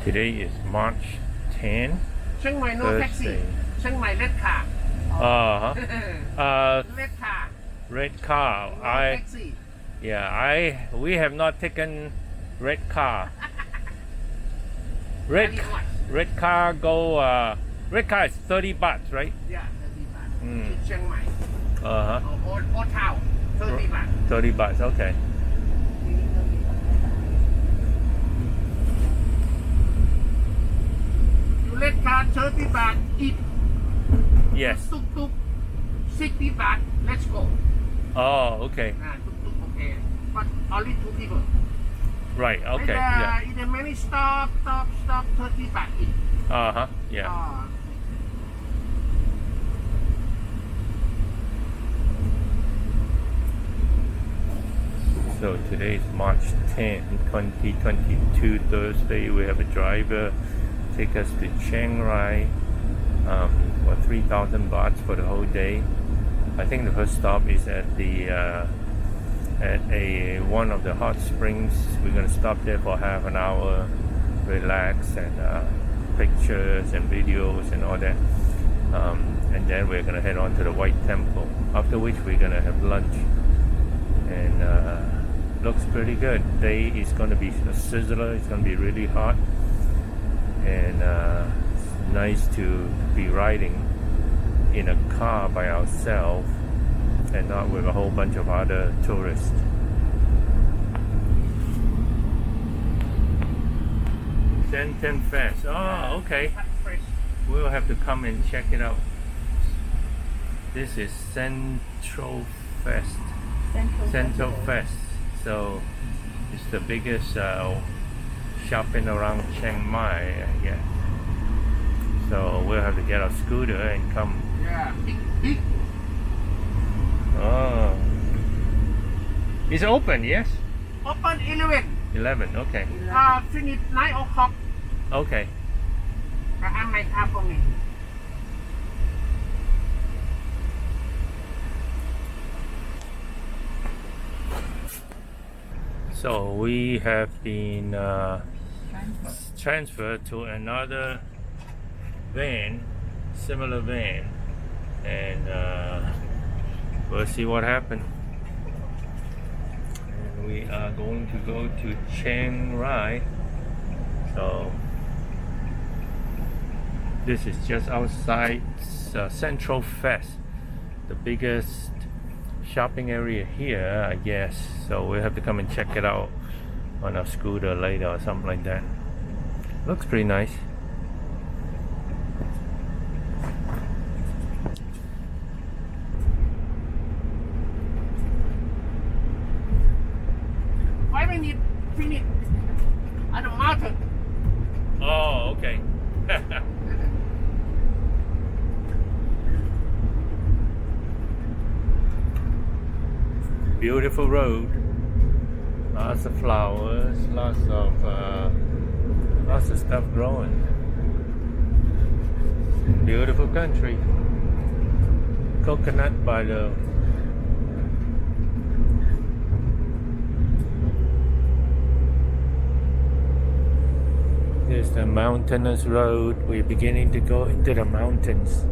Today is March 10, Chiang Mai no taxi. Thursday. Chiang Mai red car. Red car. Red car. No taxi. We have not taken red car. Very much. Red car red car is 30 baht, right? Yeah, 30 baht. To Chiang Mai. Old town. 30 baht. 30 baht, okay. Red car 30 baht. If Yes. tuk tuk 60 baht. Let's go. Oh, okay. Tuk tuk okay. But only 2 people. Right, okay. Yeah. In the many stop 30 baht each. Yeah. So today is March 10, 2022, Thursday. We have a driver take us to Chiang Rai for 3,000 bahts for the whole day. I think the first stop is at one of the hot springs. We're going to stop there for half an hour, relax, and pictures and videos and all that. And then we're going to head on to the White Temple. After which we're going to have lunch. And looks pretty good. Day is going to be a sizzler. It's going to be really hot. And it's nice to be riding in a car by ourselves and not with a whole bunch of other tourists. Senten Fest. Oh, okay. We'll have to come and check it out. This is Central Fest. Central Fest. So it's the biggest shopping around Chiang Mai, I guess. So we'll have to get our scooter and come. Yeah, big. Oh. It's open, yes? Open 11. 11, okay. Finish 9 o'clock. Okay. I might have for me. So we have been transferred to another van, similar van, and we'll see what happens. And we are going to go to Chiang Rai. So this is just outside Central Fest, the biggest shopping area here, I guess. So we'll have to come and check it out on our scooter later or something like that. Looks pretty nice. Why we need finish at the mountain? Oh, okay. Beautiful road, lots of flowers, lots of stuff growing. Beautiful country. Coconut by the There's the mountainous road. We're beginning to go into the mountains.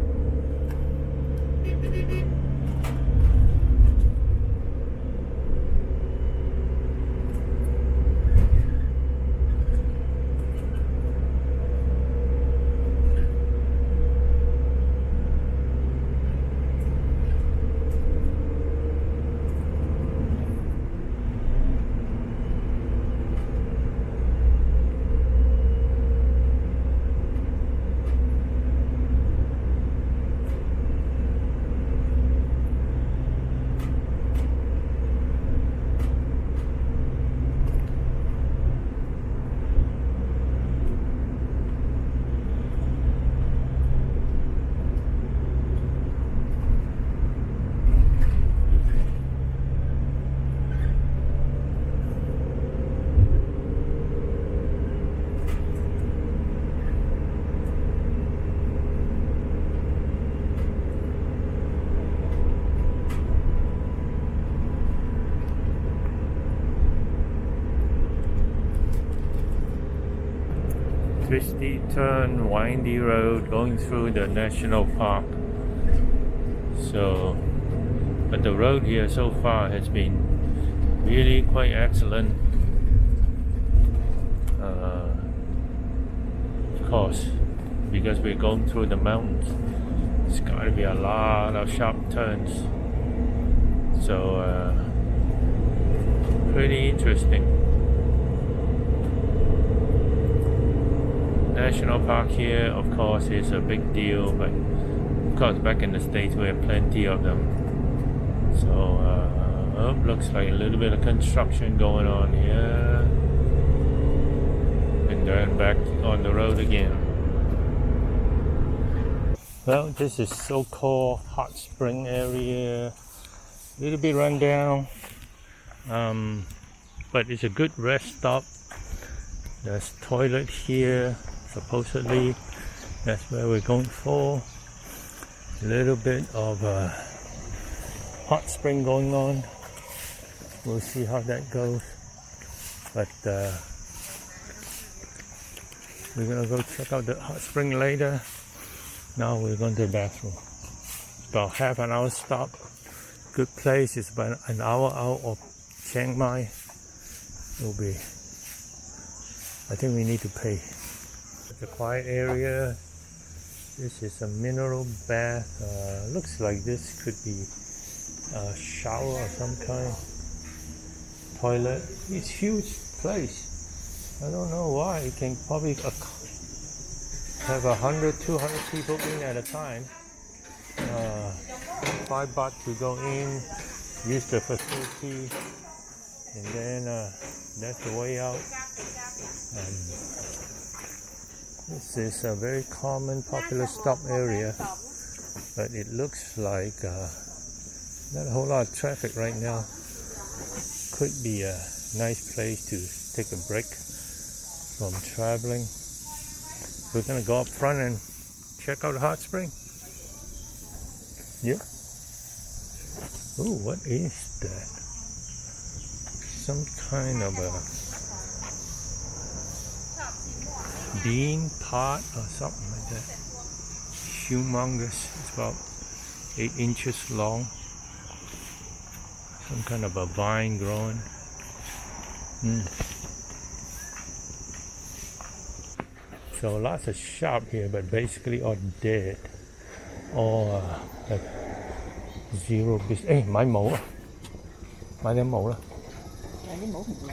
twisty turn, windy road going through the national park. So, but the road here so far has been really quite excellent. Of course, because we're going through the mountains, it's got to be a lot of sharp turns. So, pretty interesting. National park here, of course, is a big deal, but of course, back in the States, we have plenty of them. So, looks like a little bit of construction going on here. And then back on the road again. Well, this is so-called hot spring area. A little bit run down. But it's a good rest stop. There's toilet here, supposedly. That's where we're going for. A little bit of hot spring going on. We'll see how that goes. But we're gonna go check out the hot spring later. Now we're going to the bathroom. About half an hour stop. Good place. It's about an hour out of Chiang Rai. Will be. I think we need to pay. It's a quiet area. This is a mineral bath. Looks like this could be a shower of some kind. Toilet. It's huge place. I don't know why. It can probably have 100, 200 people in at a time. 5 baht to go in, use the facility, and then that's the way out. This is a very common, popular stop area, but it looks like not a whole lot of traffic right now. Could be a nice place to take a break from traveling. We're gonna go up front and check out the hot spring. Yeah. Oh, what is that? Some kind of a bean pot or something like that. Humongous. It's about 8 inches long. Some kind of a vine growing. So lots of shop here, but basically all dead. All like zero business. Ê,買帽啊！買頂帽啦！有啲帽唔靚。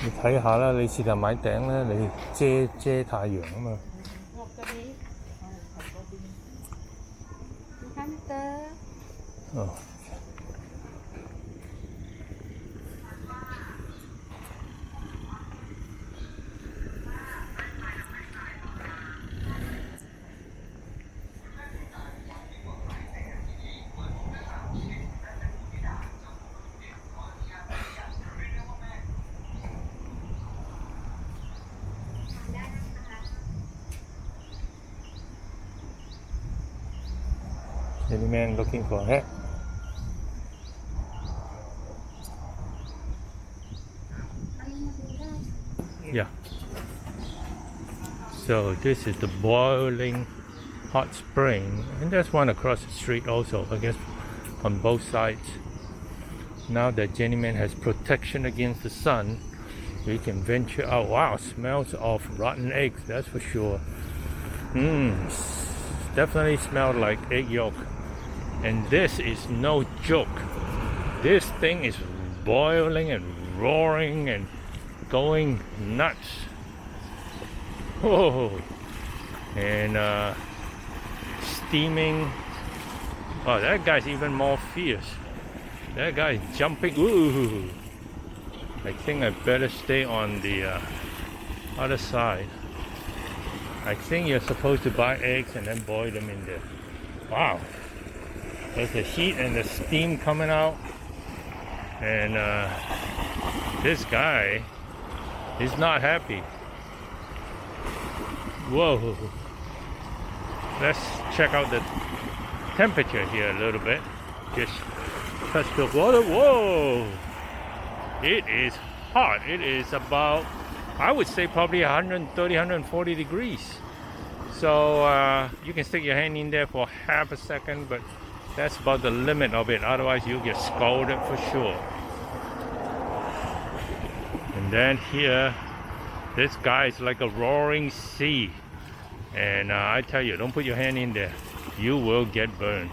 你睇下啦，你試下買頂啦，你遮太陽啊嘛。哦。Any man looking for a hat? Yeah. So this is the boiling hot spring, and there's one across the street also, I guess, on both sides. Now that Jennyman has protection against the sun, we can venture out. Wow, smells of rotten eggs, that's for sure. Definitely smells like egg yolk. And this is no joke. This thing is boiling and roaring and going nuts. Oh, and steaming. Oh, that guy's even more fierce. That guy's jumping. Ooh, I think I better stay on the other side. I think you're supposed to buy eggs and then boil them in there. Wow. There's the heat and the steam coming out, and this guy is not happy. Whoa. Let's check out the temperature here a little bit. Just touch the water. Whoa! it is hot. It is about, I would say, probably 130, 140 degrees. So you can stick your hand in there for half a second, but that's about the limit of it. Otherwise, you'll get scalded for sure. And then here, this guy is like a roaring sea. And I tell you, don't put your hand in there. You will get burned.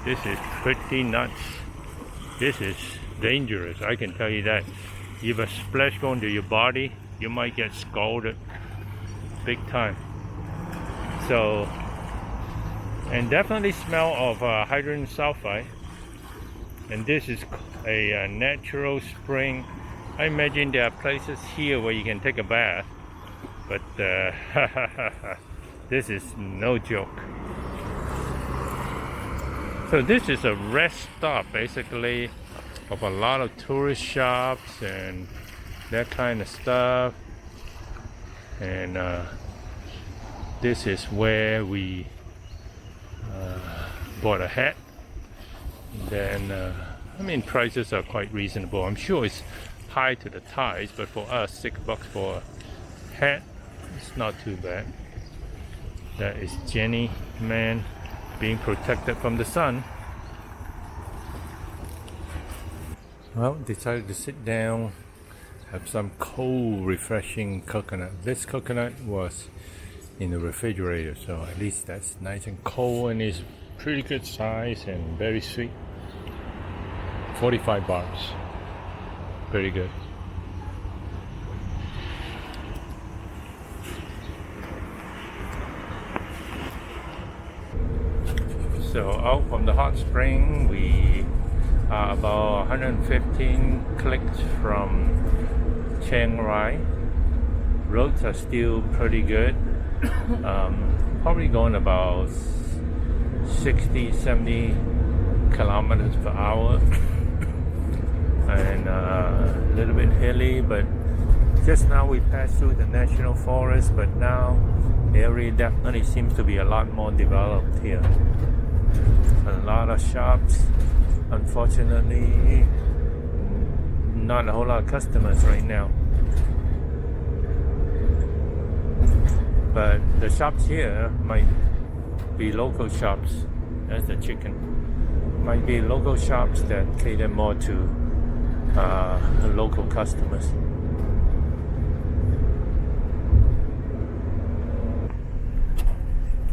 This is pretty nuts. This is dangerous, I can tell you that. If a splash go into your body, you might get scalded big time. So, and definitely smell of hydrogen sulfide. And this is a natural spring. I imagine there are places here where you can take a bath, but this is no joke. So this is a rest stop basically of a lot of tourist shops and that kind of stuff. And this is where we bought a hat. Then I mean, prices are quite reasonable. I'm sure it's high to the Thais, but for us, $6 for a hat, it's not too bad. That is Jenny Man being protected from the sun. Well, decided to sit down, have some cold, refreshing coconut. This coconut was in the refrigerator, so at least that's nice and cold, and it's pretty good size and very sweet. 45 bars. Pretty good. So out from the hot spring, we are about 115 clicks from Chiang Rai. Roads are still pretty good. Probably going about 60, 70 kilometers per hour. And a little bit hilly, but just now we passed through the national forest, but now the area definitely seems to be a lot more developed here. A lot of shops. Unfortunately, not a whole lot of customers right now. But the shops here might be local shops. That's the chicken. Might be local shops that cater more to local customers.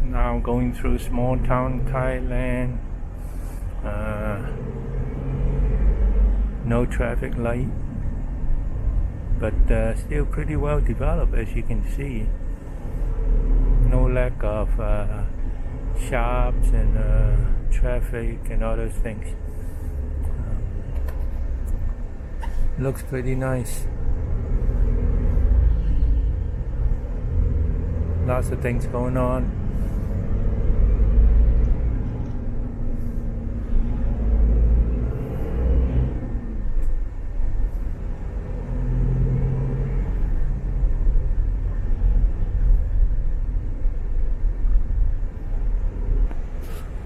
Now going through small town Thailand. No traffic light, but still pretty well developed, as you can see. No lack of shops and traffic and all those things. Looks pretty nice. Lots of things going on.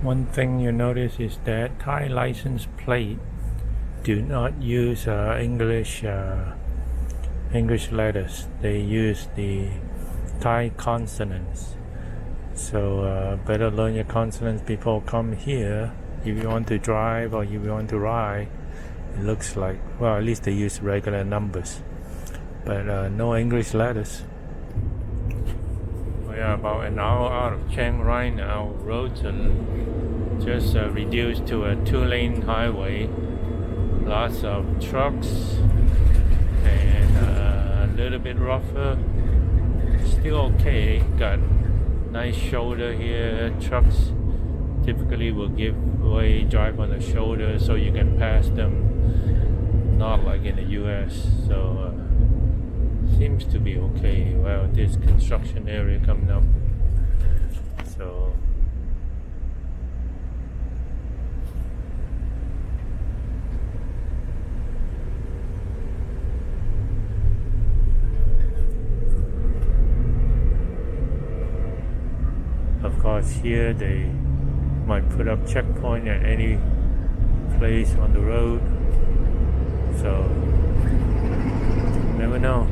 One thing you notice is that Thai license plate do not use English letters. They use the Thai consonants. So better learn your consonants before come here. If you want to drive or if you want to ride, it looks like, well, at least they use regular numbers, but no English letters. We are about an hour out of Chiang Rai now. Roads are just reduced to a 2-lane highway. Lots of trucks and a little bit rougher. Still okay. Got nice shoulder here. Trucks typically will give way, drive on the shoulder so you can pass them. Not like in the US. So seems to be okay. Well, this construction area coming up. So of course here they might put up checkpoint at any place on the road. So never know.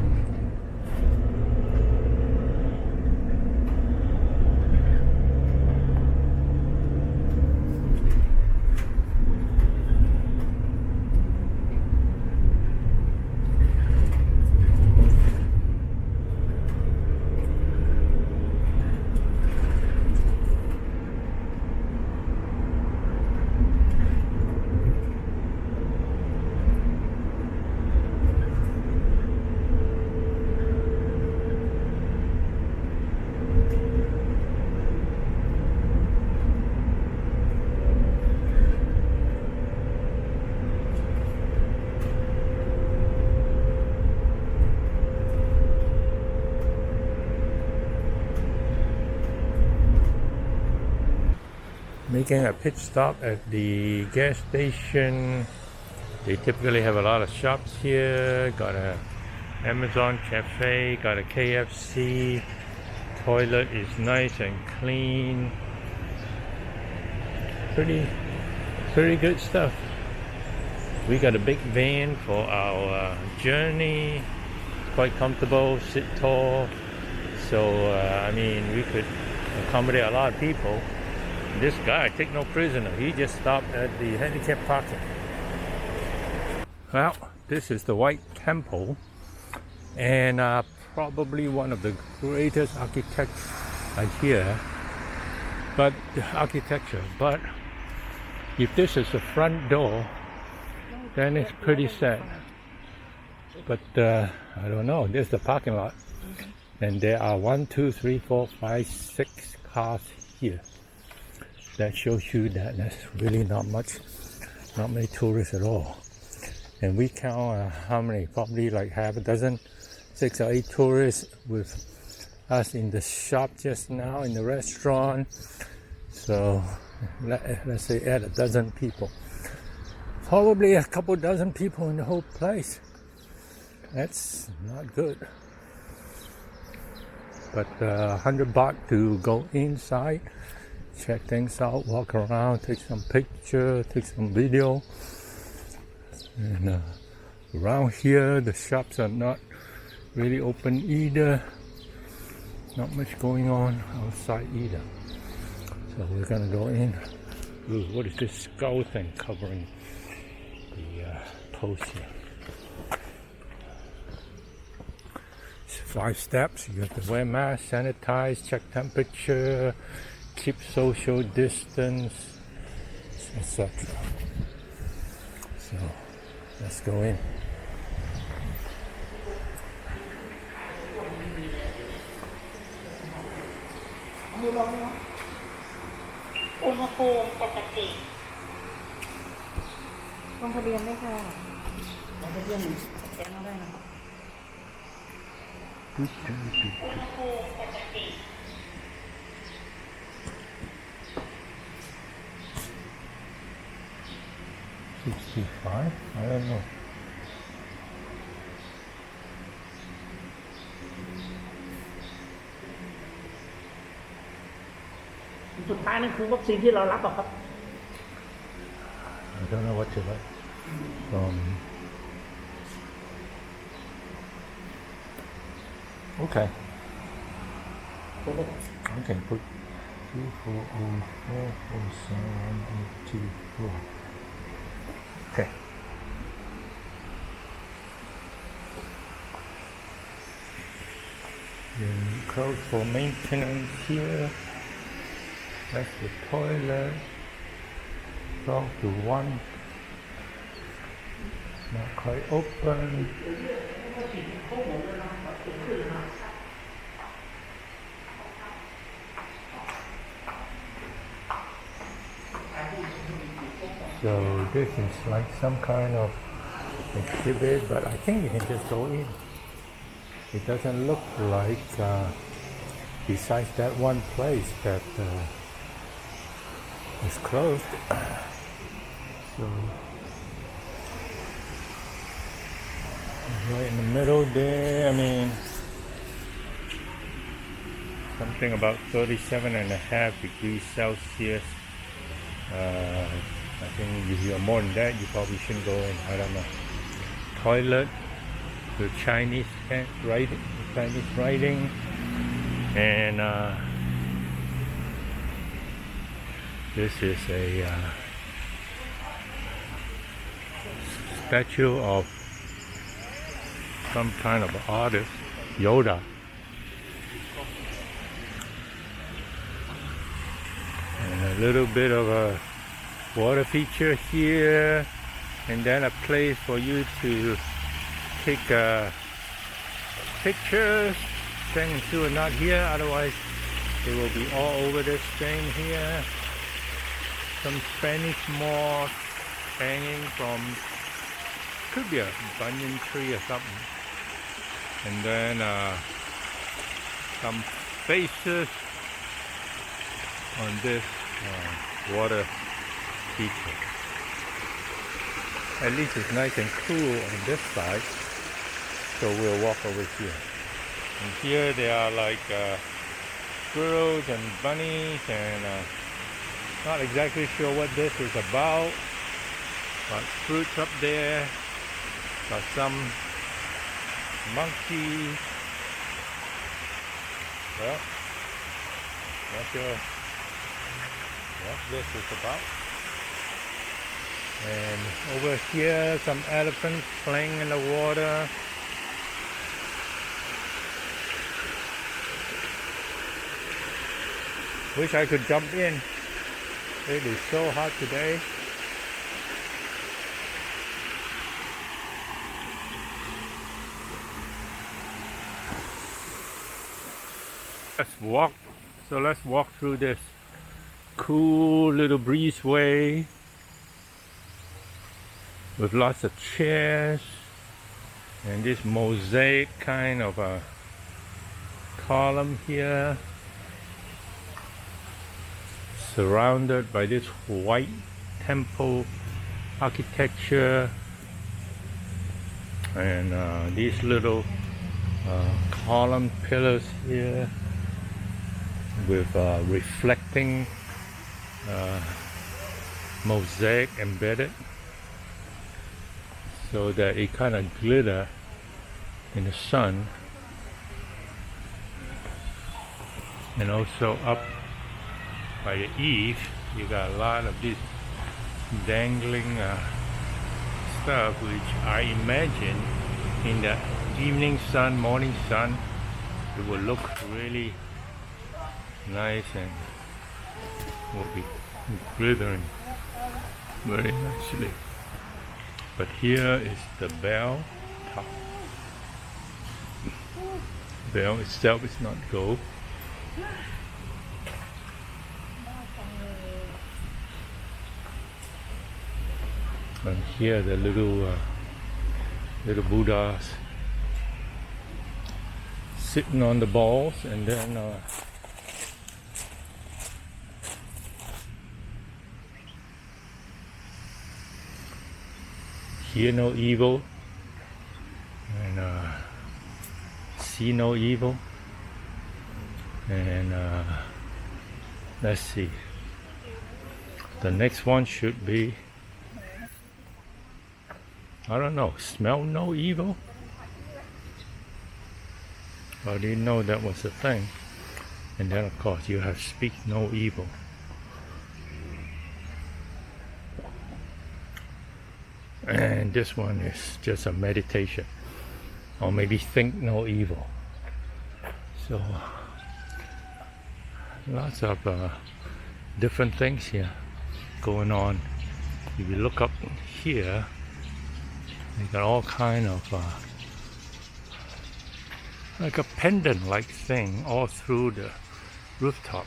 Making a pit stop at the gas station. They typically have a lot of shops here. Got a Amazon cafe, got a KFC. Toilet is nice and clean. Pretty good stuff. We got a big van for our journey. Quite comfortable, sit tall. So I mean, we could accommodate a lot of people. This guy take no prisoner. He just stopped at the handicap parking. Well, this is the White Temple, and probably one of the greatest architecture here. But the architecture. But if this is the front door, then it's pretty sad. But I don't know. There's the parking lot, and there are 1, 2, 3, 4, 5, 6 cars here. That shows you that there's really not many tourists at all. And we count how many? Probably like half a dozen, 6 or 8 tourists with us in the shop just now, in the restaurant. So let's say add a dozen people. Probably a couple dozen people in the whole place. That's not good. But 100 baht to go inside. Check things out, walk around, take some picture, take some video. And around here, the shops are not really open either. Not much going on outside either. So we're gonna go in. Ooh, what is this skull thing covering the post here? It's 5 steps. You have to wear mask, sanitize, check temperature, keep social distance, etc. So let's go in. $65? I don't know.สุดท้ายนั่นคือวัคซีนที่เรารับอะครับ I don't know what to like. Okay. I can put 24044784. Okay. Then close for maintenance here. That's the toilet. 12 to 1. Not quite open. So this is like some kind of exhibit, but I think you can just go in. It doesn't look like, besides that one place that is closed. So right in the middle there, I mean, something about 37.5 degrees Celsius. I think if you're more than that, you probably shouldn't go in. I don't know. toilet with Chinese writing, and this is a statue of some kind of artist, Yoda. And a little bit of a water feature here, and then a place for you to take pictures. Cheng and Sue are not here, otherwise they will be all over this thing here. Some Spanish moss hanging from, could be a banyan tree or something. And then some faces on this water feature. At least it's nice and cool on this side, so we'll walk over here. And here there are like squirrels and bunnies, and not exactly sure what this is about, but fruits up there, got some monkeys. Well, not sure what this is about. And over here, some elephants playing in the water. Wish I could jump in. It is so hot today. Let's walk through this cool little breezeway with lots of chairs and this mosaic kind of a column here, surrounded by this white temple architecture, and these little column pillars here with reflecting mosaic embedded, so that it kind of glitter in the sun. And also up by the eave, you got a lot of this dangling stuff, which I imagine in the evening sun, morning sun, it will look really nice and will be glittering very nicely. But here is the bell top. Bell itself is not gold. And here the little Buddhas sitting on the balls, and then hear no evil and see no evil. And let's see, the next one should be, I don't know, smell no evil. I didn't know that was a thing. And then of course you have speak no evil. And this one is just a meditation, or maybe think no evil. So lots of different things here going on. If you look up here, they got all kind of like a pendant-like thing all through the rooftop.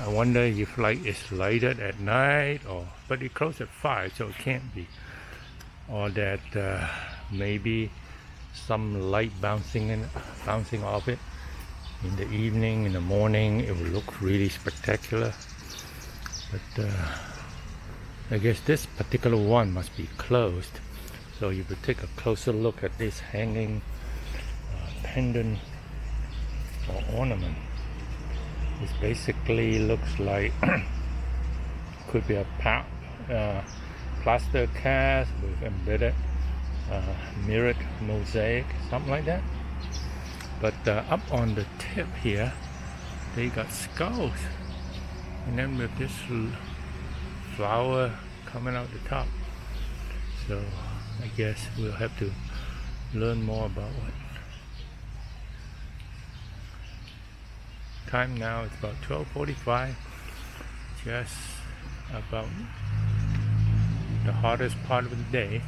I wonder if like it's lighted at night, or but it closed at 5, so it can't be. Or that maybe some light bouncing off it in the evening, in the morning, it will look really spectacular. But I guess this particular one must be closed. So you could take a closer look at this hanging pendant or ornament. It basically looks like could be a plaster cast with embedded mirrored mosaic, something like that. But up on the tip here, they got skulls, and then with this flower coming out the top. So I guess we'll have to learn more about what. Time now it's about 12:45, just about the hottest part of the day.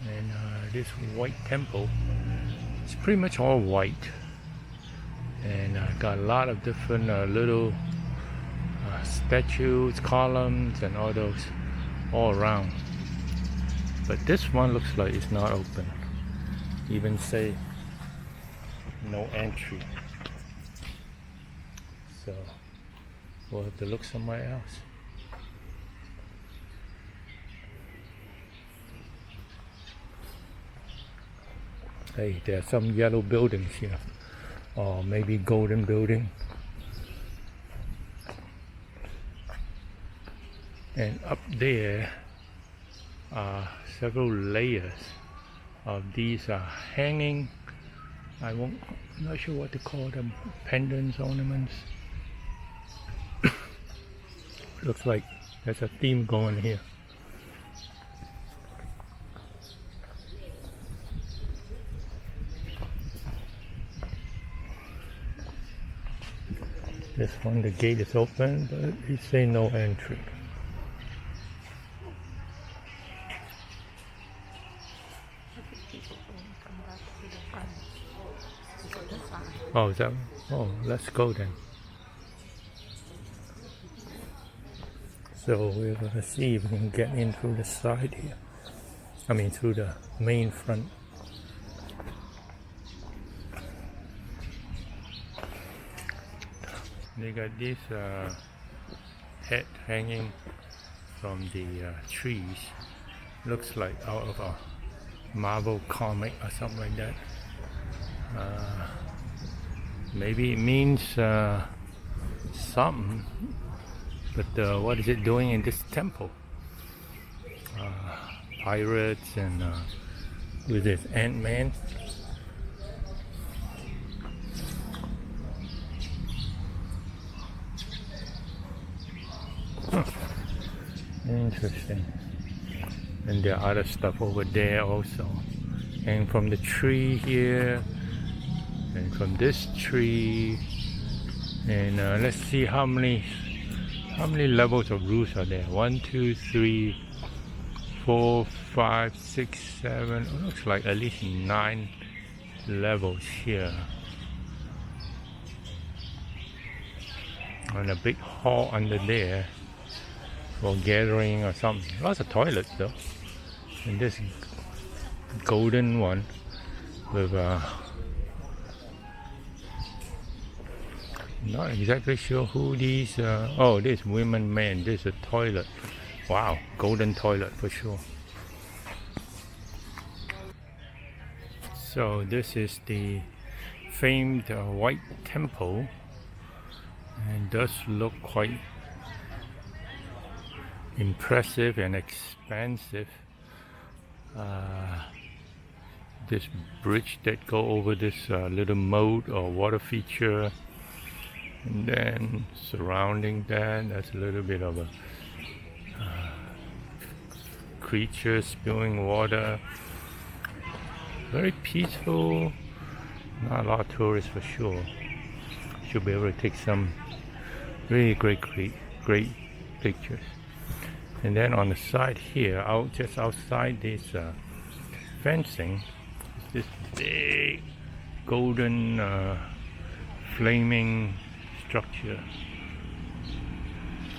And this white temple, it's pretty much all white, and got a lot of different little statues, columns, and all those all around. But this one looks like it's not open. Even say no entry. So we'll have to look somewhere else. Hey, there are some yellow buildings here, or maybe golden building. And up there are several layers of these hanging, I'm not sure what to call them, pendants, ornaments. Looks like there's a theme going here. This one, the gate is open, but it say no entry. Oh, is that? Oh, let's go then. So we're gonna see if we can get in through the side here. I mean, through the main front. They got this head hanging from the trees. Looks like out of a Marvel comic or something like that. Maybe it means something, but what is it doing in this temple? Pirates and with this Ant-Man. Interesting. And there are other stuff over there also. And from the tree here, and from this tree, and let's see how many levels of roofs are there. 1, 2, 3, 4, 5, 6, 7. It looks like at least 9 levels here. And a big hall under there for gathering or something. Lots of toilets though. And this golden one with not exactly sure who these oh, this women, man, this is a toilet. Wow, golden toilet for sure. So this is the famed white temple, and does look quite impressive and expansive. This bridge that go over this little moat or water feature, and then surrounding that, that's a little bit of a creature spewing water. Very peaceful. Not a lot of tourists for sure. Should be able to take some really great pictures. And then on the side here, just outside this fencing, is this big golden flaming structure.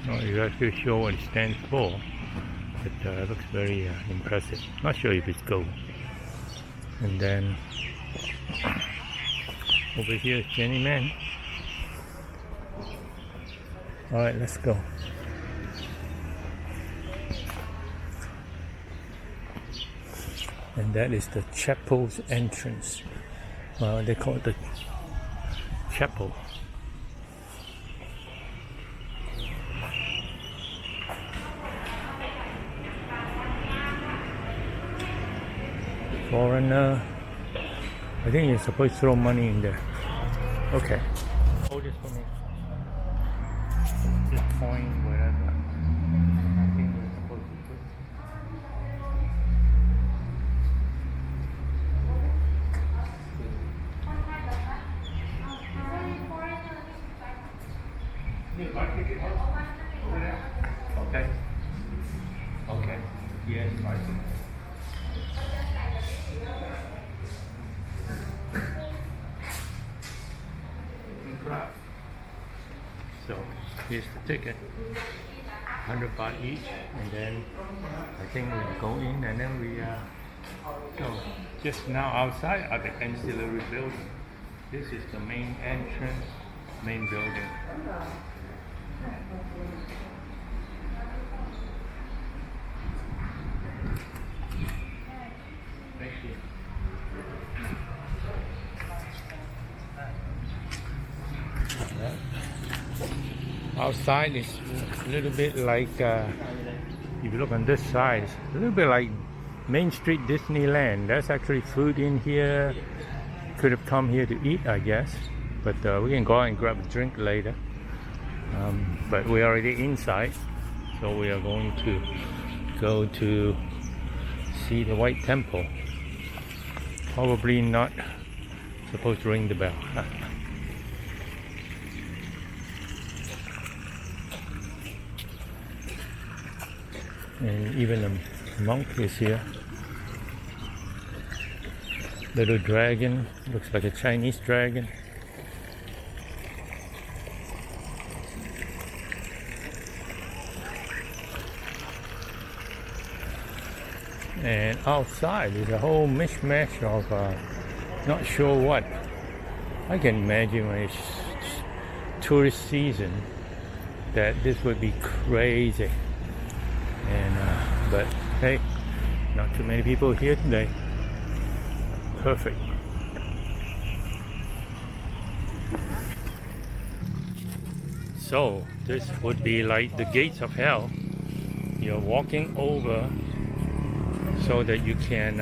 Not exactly sure what it stands for, but it looks very impressive. Not sure if it's gold. And then over here is Jenny Man. Alright, let's go. And that is the chapel's entrance. They call it the chapel. foreigner. I think you're supposed to throw money in there. Okay. Hold this for me. This coin, whatever. I think we're supposed to put. Okay. Okay. Yes, I see. So here's the ticket, 100 baht each, and then I think we go in and then we so just now outside are the ancillary building. This is the main entrance, main building. Thank you. Outside is a little bit like, if you look on this side, it's a little bit like Main Street Disneyland. There's actually food in here. Could have come here to eat, I guess, but we can go out and grab a drink later. But we're already inside, so we are going to go to see the White Temple. Probably not supposed to ring the bell. And even a monk is here. Little dragon, looks like a Chinese dragon. And outside is a whole mishmash of not sure what. I can imagine when it's tourist season that this would be crazy. And but hey, not too many people here today. Perfect. So this would be like the gates of hell. You're walking over so that you can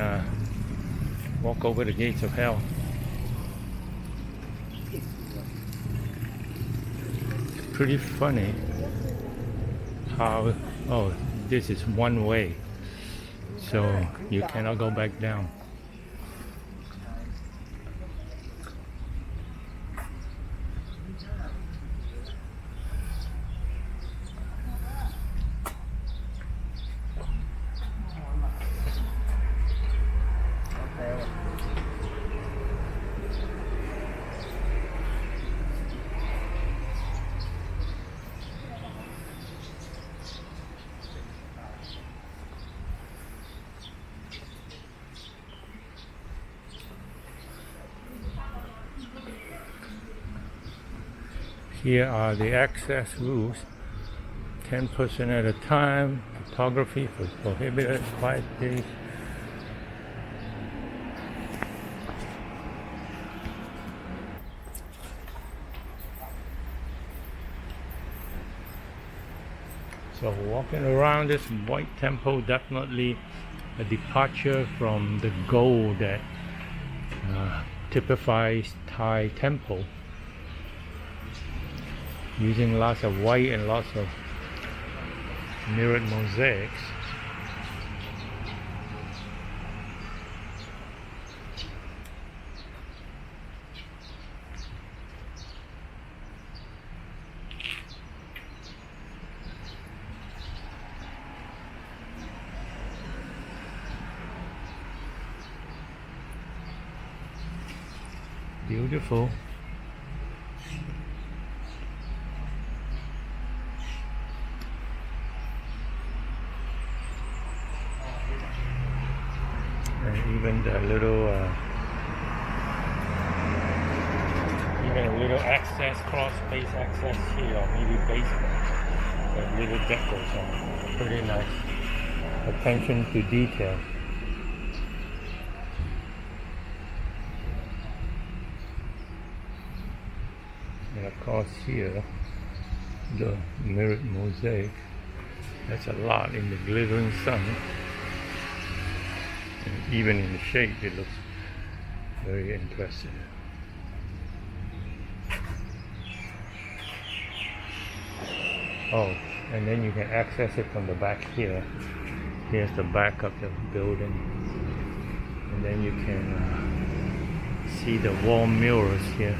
walk over the gates of hell. Pretty funny how, oh, this is one way, so you cannot go back down. Here are the access rules. 10% at a time. Photography for prohibited 5 days. So walking around this White Temple, definitely a departure from the gold that typifies Thai temple. Using lots of white and lots of mirrored mosaics. Beautiful. Even the little, even a little access, cross space access here, or maybe basement, that little decals are pretty nice. Attention to detail. And of course here, the mirrored mosaic. That's a lot in the glittering sun. And even in the shape, it looks very impressive. Oh, and then you can access it from the back here. Here's the back of the building. And then you can see the wall mirrors here.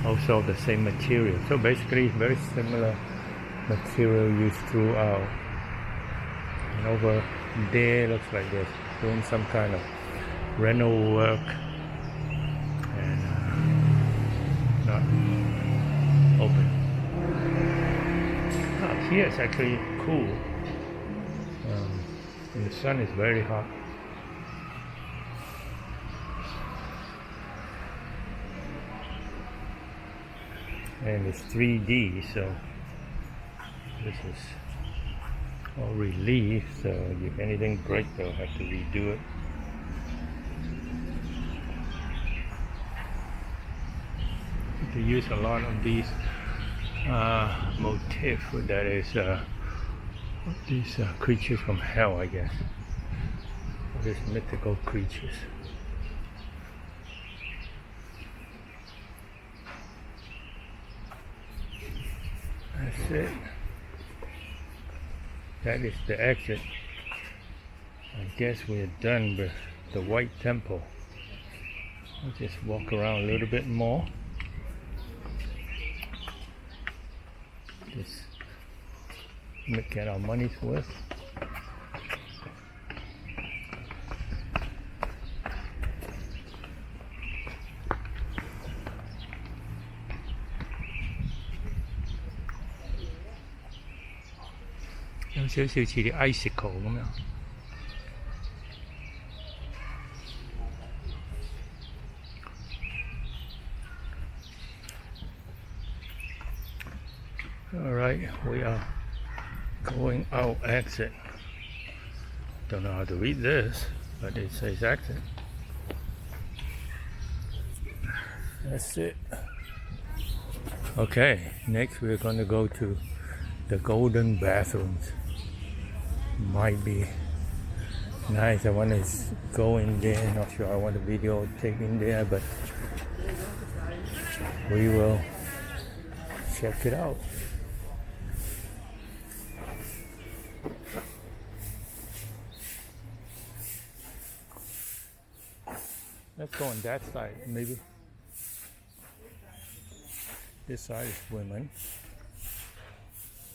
Also the same material. So basically very similar material used throughout. And over there looks like they're doing some kind of rental work. And not open. Here it's actually cool. And the sun is very hot. And it's 3D, so this is all relief, so if anything breaks they'll have to redo it. They use a lot of these motifs, that is these creatures from hell, I guess. These mythical creatures. That's it. That is the exit. I guess we're done with the White Temple. I'll just walk around a little bit more. Just get our money's worth.有少少似啲 icicle 咁樣。Alright, we are going out exit. Don't know how to read this, but it says exit. That's it. Okay, next we're going to go to the golden bathrooms. Might be nice. I want to go in there. Not sure I want a video tape in there, but we will check it out. Let's go on that side, maybe. This side is women.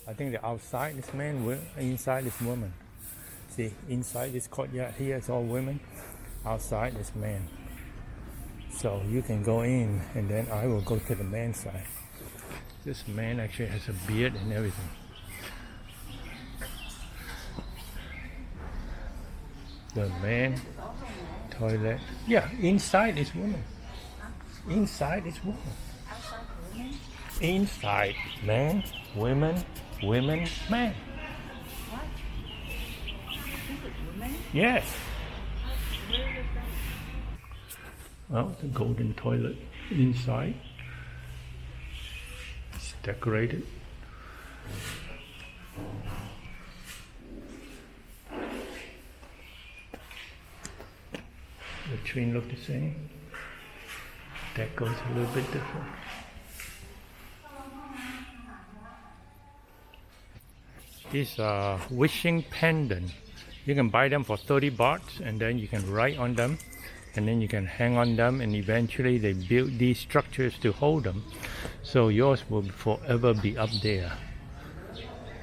I think the outside is men, inside is women. See, inside this courtyard here is all women, outside is men. So you can go in, and then I will go to the men's side. This man actually has a beard and everything. The man toilet. Yeah, inside is women. Inside is women. Inside, men, women, women, men. What? Is it women? Yes. Where is that? Well, the golden toilet inside. It's decorated. The train look the same. That goes a little bit different. These are wishing pendant. You can buy them for 30 baht, and then you can write on them, and then you can hang on them, and eventually they build these structures to hold them, so yours will forever be up there.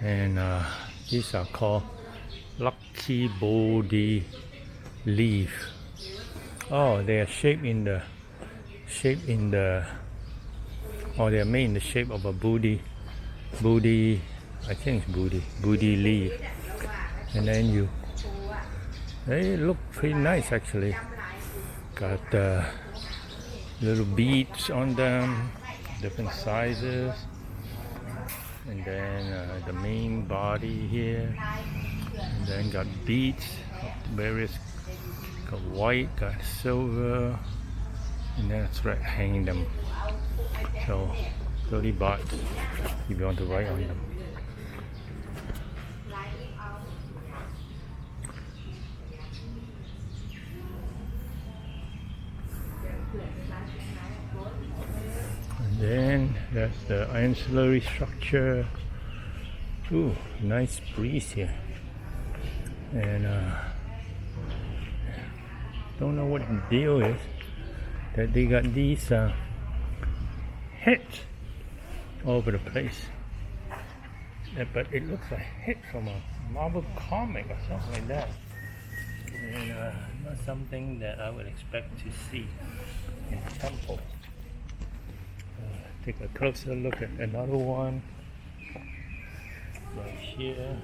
And these are called lucky Bodhi leaf. Oh, they are shaped in the or they are made in the shape of a Bodhi, I think it's Bodhi leaf. And then they look pretty nice actually. Got little beads on them, different sizes. And then the main body here. And then got beads of various, got white, got silver. And then a thread hanging them. So 30 baht if you want to write on them. That's the ancillary structure. Ooh, nice breeze here. And don't know what the deal is that they got these heads all over the place. But it looks like a head from a Marvel comic or something like that. And not something that I would expect to see in a temple. Take a closer look at another one right here.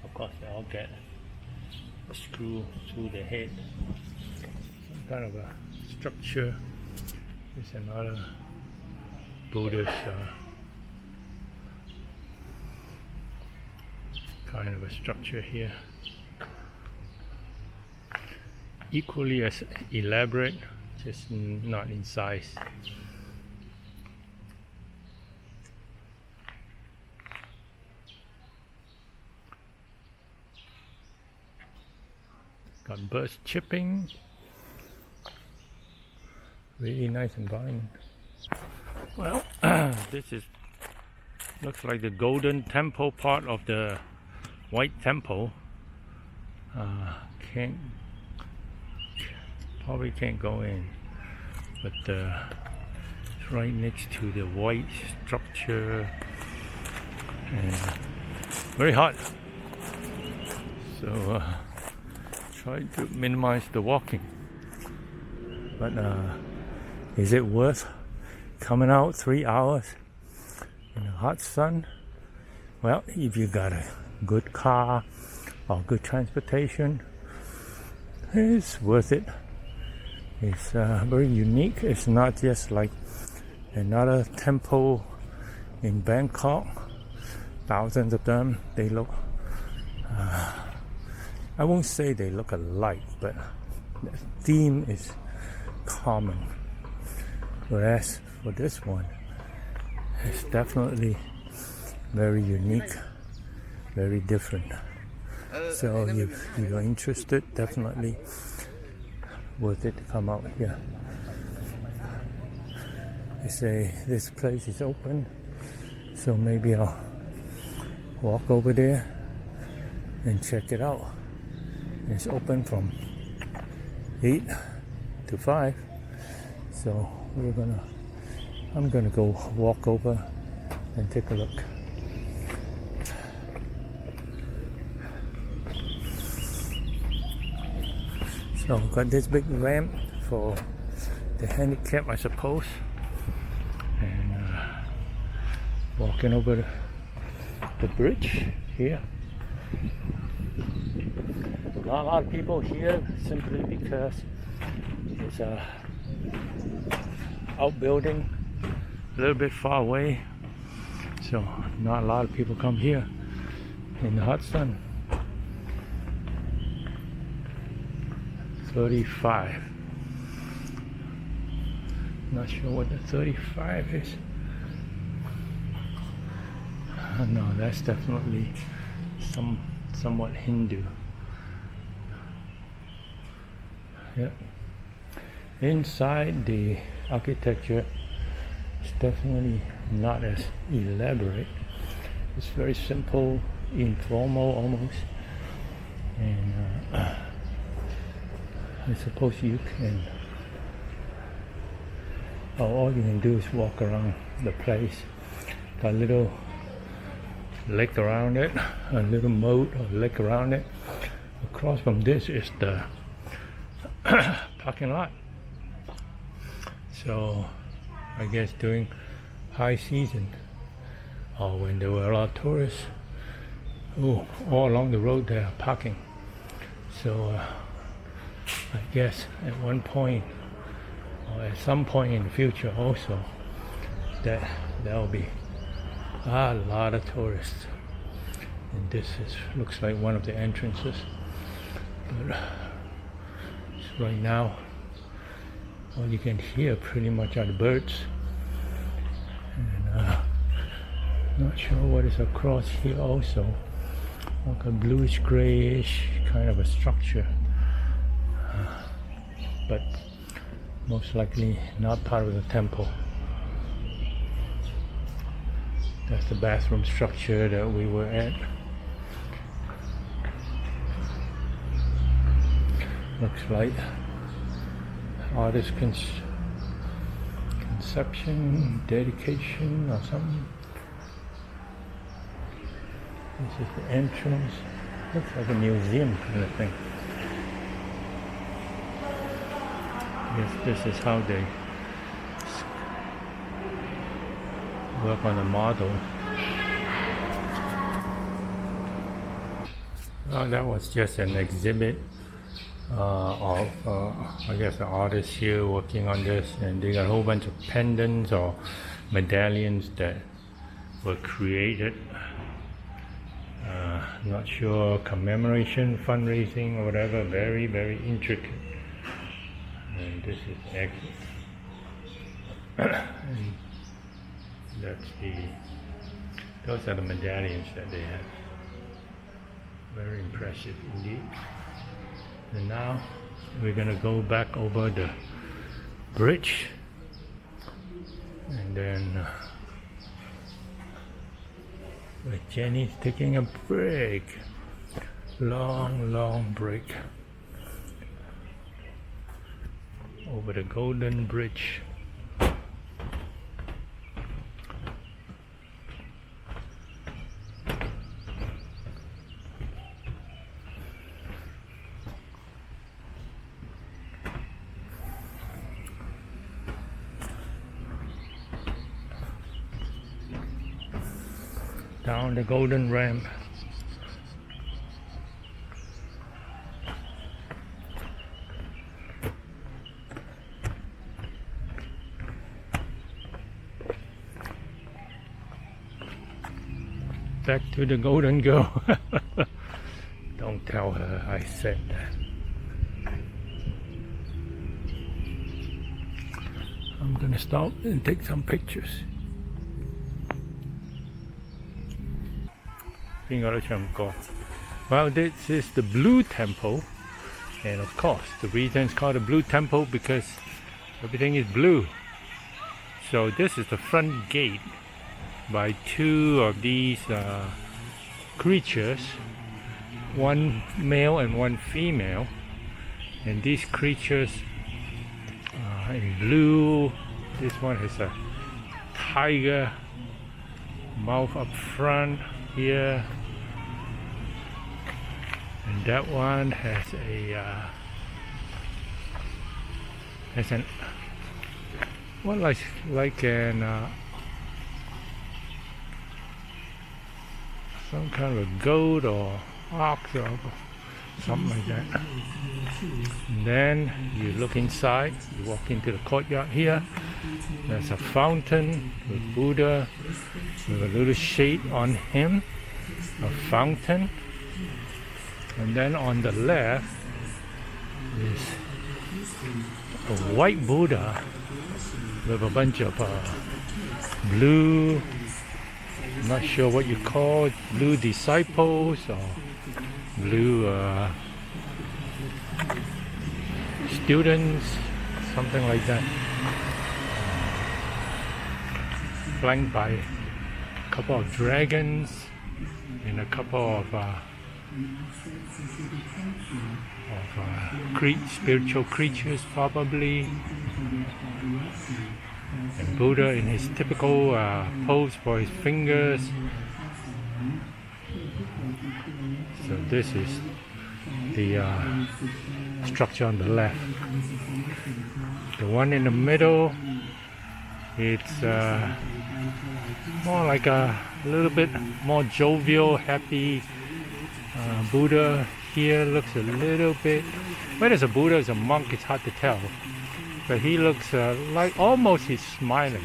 Of course, they all get a screw through the head. Some kind of a structure. There's another Buddhist kind of a structure here. Equally as elaborate, just not in size. Got birds chirping. Really nice environment. Well, this looks like the golden temple part of the white temple. Probably can't go in, but it's right next to the white structure and very hot. So try to minimize the walking. But is it worth coming out 3 hours in the hot sun? Well, if you got a good car or good transportation, it's worth it. It's very unique. It's not just like another temple in Bangkok. Thousands of them. They look, I won't say they look alike, but the theme is common. Whereas for this one, it's definitely very unique, very different. So if you're interested, definitely worth it to come out here. They say this place is open, so maybe I'll walk over there and check it out. It's open from 8 to 5, so I'm gonna go walk over and take a look. So got this big ramp for the handicap, I suppose, and walking over the bridge here. Not a lot of people here simply because it's a outbuilding a little bit far away, so not a lot of people come here in the hot sun. 35. Not sure what the 35 is. No, that's definitely somewhat Hindu. Yep. Inside, the architecture is definitely not as elaborate. It's very simple, informal almost, and I suppose you can, all you can do is walk around the place. Got a little lake around it, a little moat or lake around it. Across from this is the parking lot. So I guess during high season, or when there were a lot of tourists, all along the road there are parking. So I guess at one point or at some point in the future also that there will be a lot of tourists, and this looks like one of the entrances, but right now all you can hear pretty much are the birds, and not sure what is across here also. like a bluish grayish kind of a structure, but most likely not part of the temple. That's the bathroom structure that we were at. Looks like artist conception, dedication or something. This is the entrance. Looks like a museum kind of thing. Yes, this is how they work on the model. That was just an exhibit of I guess the artists here working on this, and they got a whole bunch of pendants or medallions that were created. Not sure, commemoration, fundraising or whatever. Very, very intricate. And this is exit. And those are the medallions that they have. Very impressive indeed. And now we're gonna go back over the bridge, and then Jenny's taking a break, long break over the Golden Bridge. Down the golden ramp. Back to the golden girl. Don't tell her I said that. I'm gonna stop and take some pictures. Well, this is the Blue Temple, and of course the reason it's called the Blue Temple because everything is blue. So this is the front gate by two of these creatures, one male and one female, and these creatures in blue. This one has a tiger mouth up front here, and that one has an what like an some kind of a goat or ox or something like that. And then you look inside, you walk into the courtyard here. There's a fountain with Buddha with a little shade on him, a fountain. And then on the left is a white Buddha with a bunch of blue, I'm not sure what you call it, blue disciples or blue students, something like that. Flanked by a couple of dragons and a couple of spiritual creatures probably, and Buddha in his typical pose for his fingers. So this is the structure on the left. The one in the middle, it's more like a little bit more jovial, happy Buddha. Here looks a little bit, whether it's a Buddha or a monk, it's hard to tell. But he looks like almost he's smiling.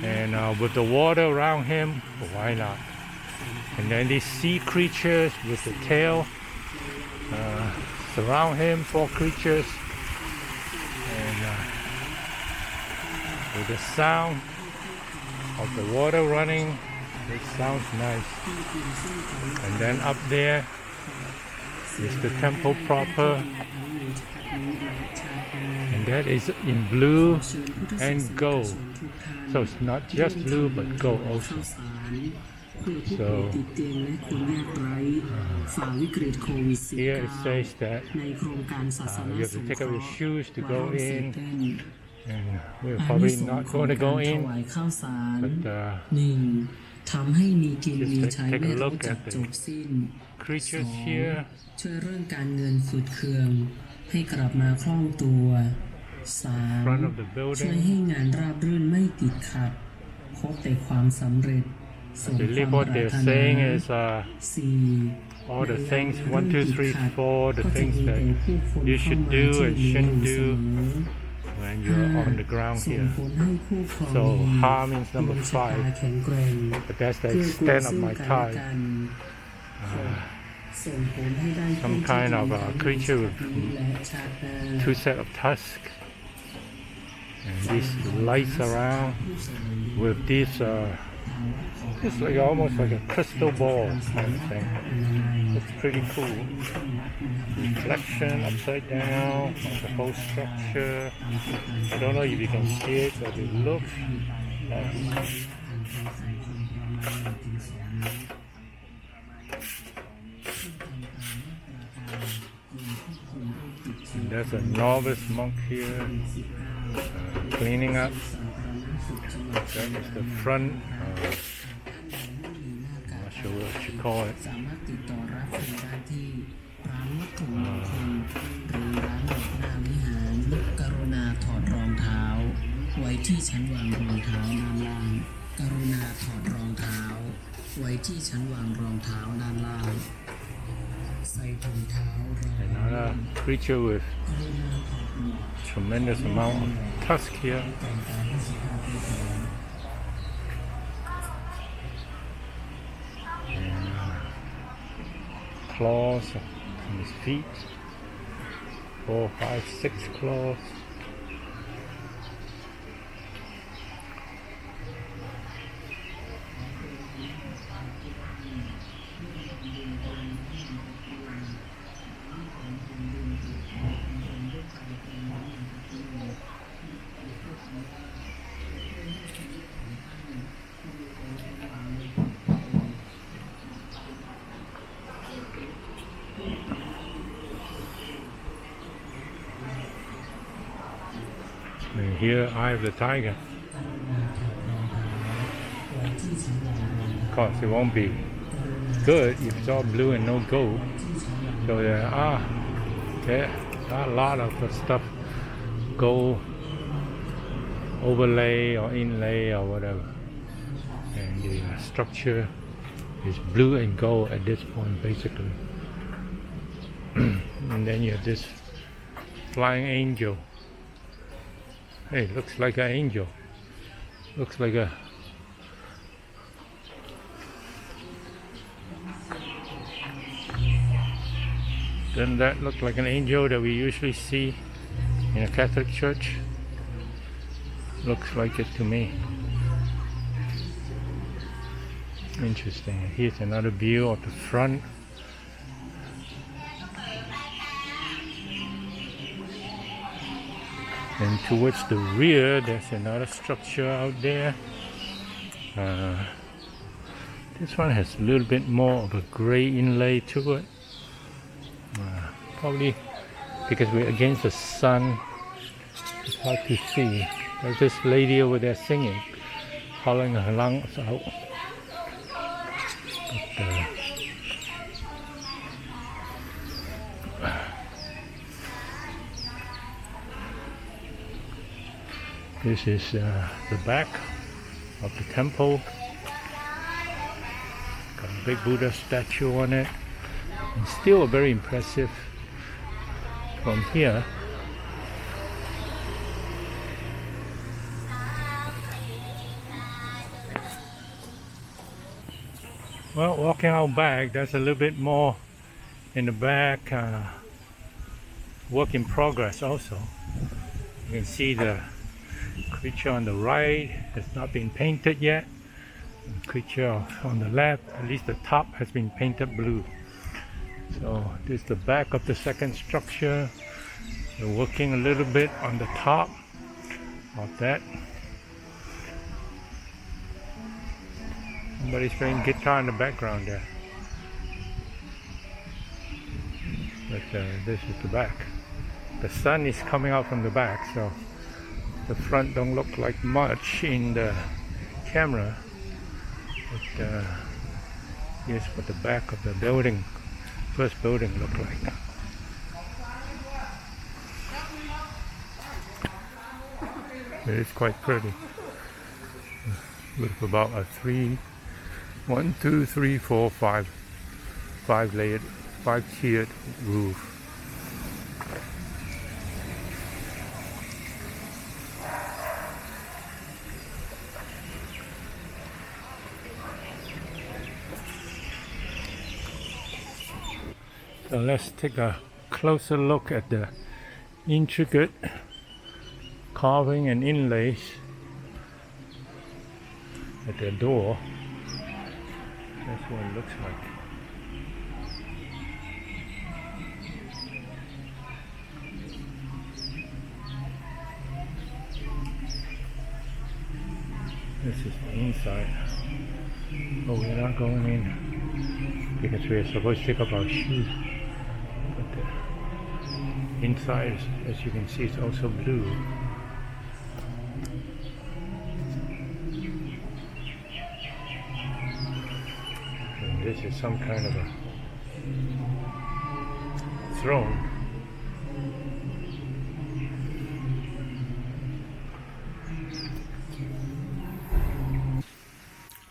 And with the water around him, why not? And then these sea creatures with the tail surround him, 4 creatures. And with the sound of the water running, It sounds nice. And then up there is the temple proper. And that is in blue and gold. So it's not just blue but gold also. So here it says that you have to take off your shoes to go in. And we're probably not going to go in, but just take a look at the creatures here. ช่วยเรื่องการเงินฝืดเคืองให้กลับมาคล่องตัว 3. ช่วยให้งานราบรื่นไม่ติดขัดพบแต่ความสำเร็จส่งความปรารถนา 4. All the things 1, 2, 3, 4, the things that you should do and shouldn't do when you're on the ground here. So Ha means number 5, but that's the extent of my tie. Some kind of a creature with 2 sets of tusks, and these lights around with these it's like almost like a crystal ball kind of thing. It's pretty cool. Reflection upside down on the whole structure. I don't know if you can see it, but it looks nice. And there's a novice monk here cleaning up. That is the front. I'm not sure what you call it. สามารถติดต่อรับชมได้ที่ร้านวัตถุมงคลหรือร้านดอกหน้าวิหารกรุณาถอดรองเท้าไว้ที่ชั้นวางรองเท้าด้านล่างกรุณาถอดรองเท้าไว้ที่ชั้นวางรองเท้าด้านล่างใส่ถุงเท้ารอง Another creature with tremendous amount of tusk here. Claws on his feet. 4, 5, 6 claws. And here, Eye of the Tiger. Of course, it won't be good if it's all blue and no gold. So there are a lot of the stuff, gold overlay or inlay or whatever. And the structure is blue and gold at this point, basically. And then you have this flying angel. Hey, looks like an angel. Looks like a Doesn't that look like an angel that we usually see in a Catholic church? Looks like it to me. Interesting. Here's another view of the front. And towards the rear, there's another structure out there. This one has a little bit more of a gray inlay to it. Probably because we're against the sun, it's hard to see. There's this lady over there singing, hauling her lungs out. This is the back of the temple. Got a big Buddha statue on it. And still very impressive from here. Well, walking out back, there's a little bit more in the back. Work in progress also. You can see the creature on the right has not been painted yet. creature on the left, at least the top has been painted blue. So this is the back of the second structure. We're working a little bit on the top of that. Somebody's playing guitar in the background there. But this is the back. The sun is coming out from the back, so the front don't look like much in the camera. But here's what the back of the building, first building, looked like. It is quite pretty. With about a 5-layered, 5-tiered roof. So let's take a closer look at the intricate carving and inlays at the door. That's what it looks like. This is the inside. But we're not going in because we're supposed to take off our shoes. But the inside, as you can see, is also blue. And this is some kind of a throne.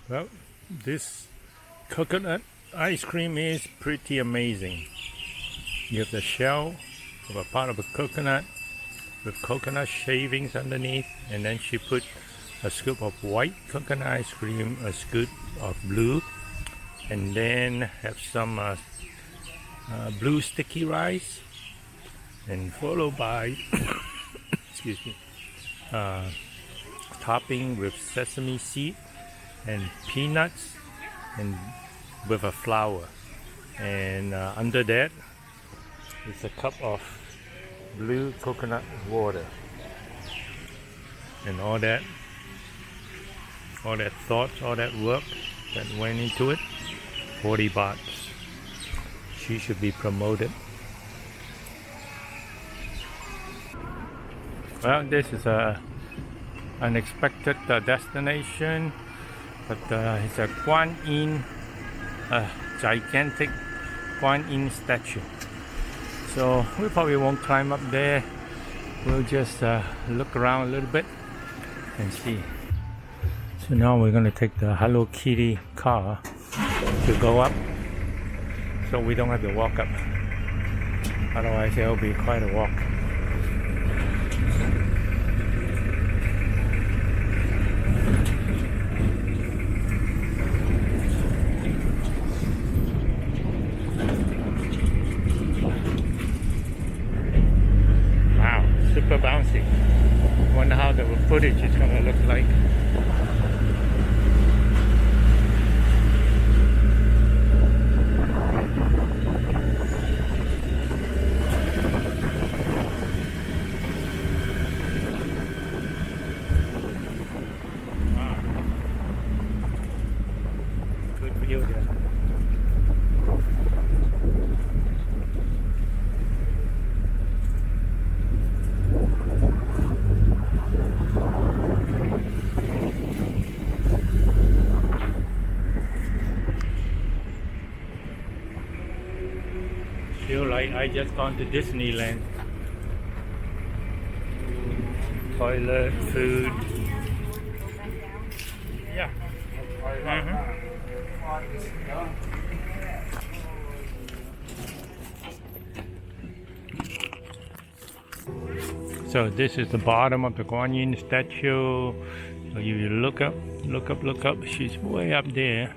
Well, this coconut ice cream is pretty amazing. You have the shell of a part of a coconut with coconut shavings underneath, and then she put a scoop of white coconut ice cream, a scoop of blue, and then have some blue sticky rice, and followed by excuse me, topping with sesame seed and peanuts, and with a flour, and under that is a cup of blue coconut water, and all that thought, all that work that went into it, 40 bahts. She should be promoted. Well, this is a unexpected destination. But it's a Kuan Yin, a gigantic Kuan Yin statue. So we probably won't climb up there. We'll just look around a little bit and see. So now we're going to take the Hello Kitty car to go up, so we don't have to walk up. Otherwise it'll be quite a walk. Super bouncy. Wonder how the footage is going to look like. Wow. Good view there. Feel like I just gone to Disneyland. Toilet, food. Yeah. So this is the bottom of the Kuan Yin statue. So you look up. She's way up there,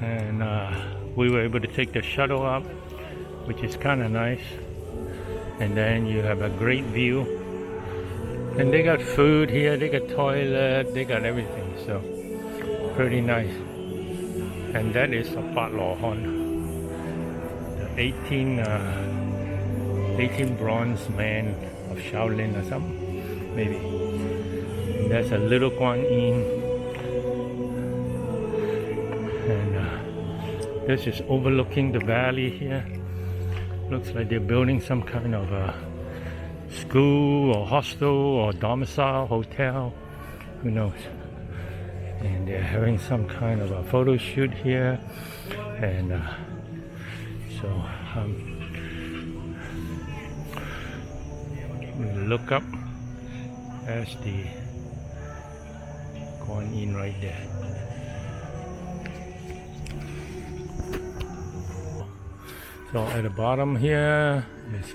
and we were able to take the shuttle up, which is kind of nice. And then you have a great view. And they got food here, they got toilet, they got everything. So Pretty nice. And that is a Pat Lo Hon, the 18 bronze man of Shaolin or something, maybe. And that's a little Guan Yin. And this is overlooking the valley here. Looks like they're building some kind of a school or hostel or domicile hotel. Who knows? And they're having some kind of a photo shoot here. And so we look up as the Guan Yin right there. So at the bottom here is